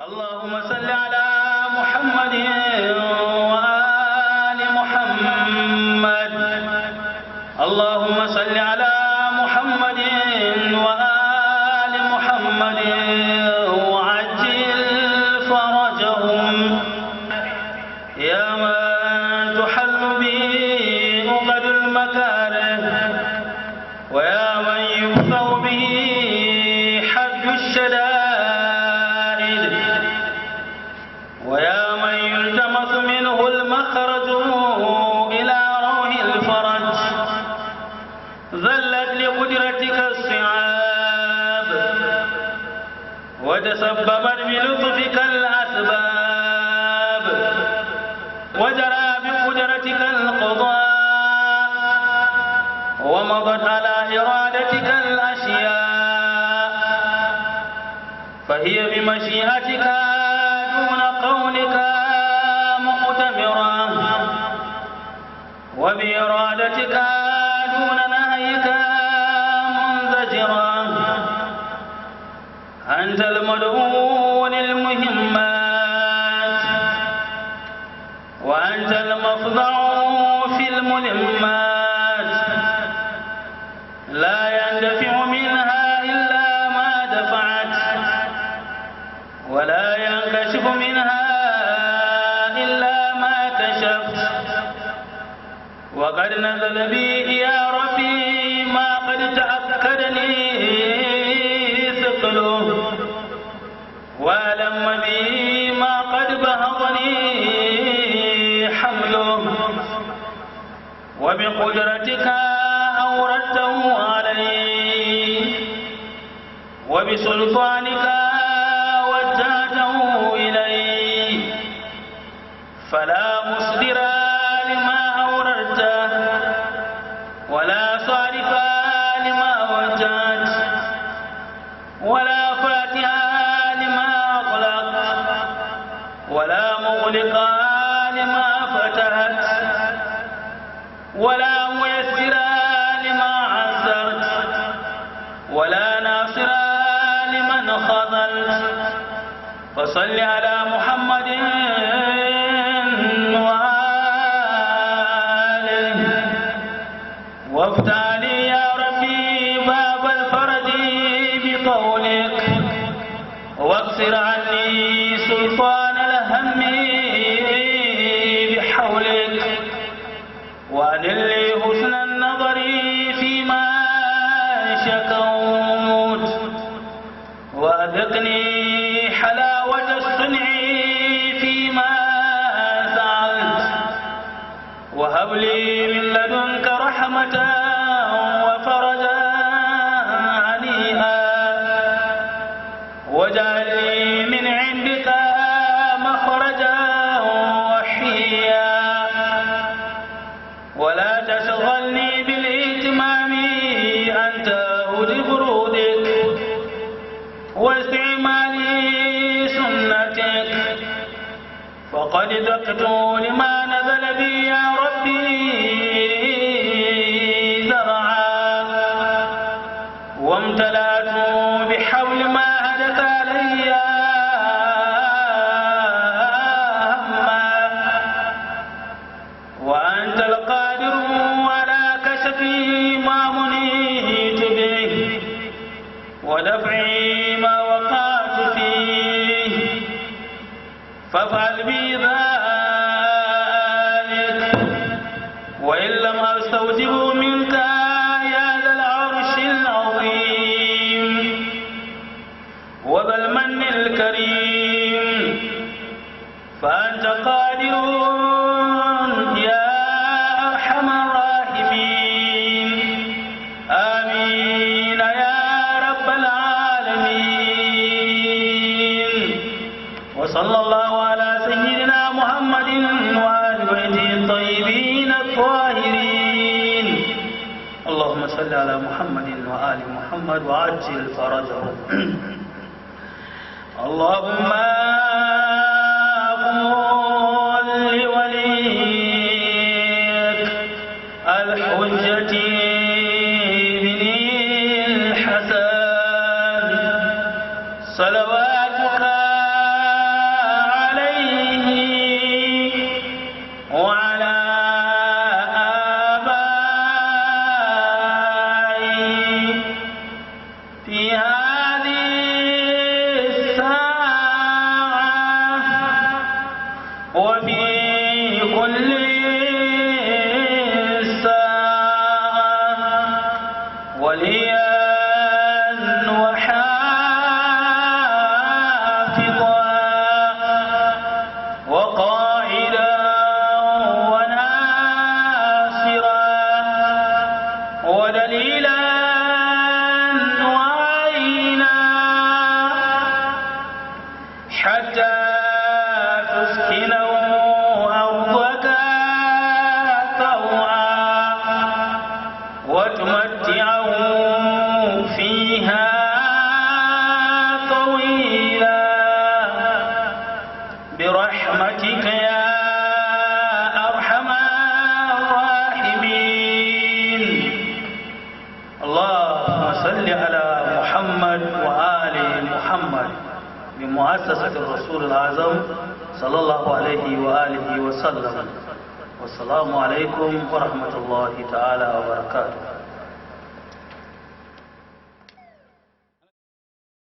اللهم صل على محمد وآل محمد. اللهم صل على محمد وآل محمد وعجل فرجهم يا من تحل به عقد المكاره ويا من يكفر به حد الشدائد ويا من يلتمس منه المخرج إلى روح الفرج. ذلت لقدرتك الصعاب وتسببت بلطفك الأسباب وجرى بقدرتك القضاء ومضت على إرادتك الأشياء فهي بمشيئتك دون قولك مؤتمرة وبإرادتك دون نهيك منزجرة. أنت المدعو للمهمات وأنت المفضع في الملمات. لا يندفع منها إلا ما دفعت ولا ينكشف منها إلا ما كشفت. وقد نزل بي يا ربي ما قد تأكدني ثقله وألم بي ما قد بهضني حمله. وبقدرتك أوردته علي وبسلطانك وجهته إلي فلا مصدر لما أوردته ولا صارف لما وجهت ولا فاتح لما أغلق ولا مغلق لما فتحت ولا ميسر لما عسرت ولا ناصر لمن خذلت. فصل على محمد وآله وافتح لي يا ربي باب الفرج بقولك واكسر عني سلطان الهم بحولك وأدل لي حسن النظر فيما شكوت وأذقني حلاوة الصنع فيما سألت وهب لي من لدنك رحمة وفرجا هنيئا واجعل لي من عندك مخرجا وحيا ولا تشغلني بالاهتمام أنت لبرودك واستعمال سنتك فقد ذقت لما نزل بي يا ربي زرعا وامتلأت بحول ما هدك علي هما وأنت القادر على كشف ما منيت به ودفعي ما وقعت فيه فافعل بي ذلك وإن لم أستوجب منك يا ذا العرش العظيم وذا المن الكريم فأنت قادر يا أرحم الراحمين. آمين يا رب العالمين. وصلى الله على سيدنا محمد وآل بيته الطيبين الطاهرين. اللهم صل على محمد وآل محمد وعجل فرجهم. اللهم قل لوليك الحجة بن الحسن صلواتك وليا وحافظا وقائدا وناصرا ودليلا وعينا حتى تسكنه أرضك طوعا وتمتعه فيها طويلا برحمتك يا أرحم الراحمين. اللهم صل على محمد وآل محمد بمؤسسة الرسول الأعظم صلى الله عليه وآله وسلم. والسلام عليكم ورحمة الله تعالى وبركاته.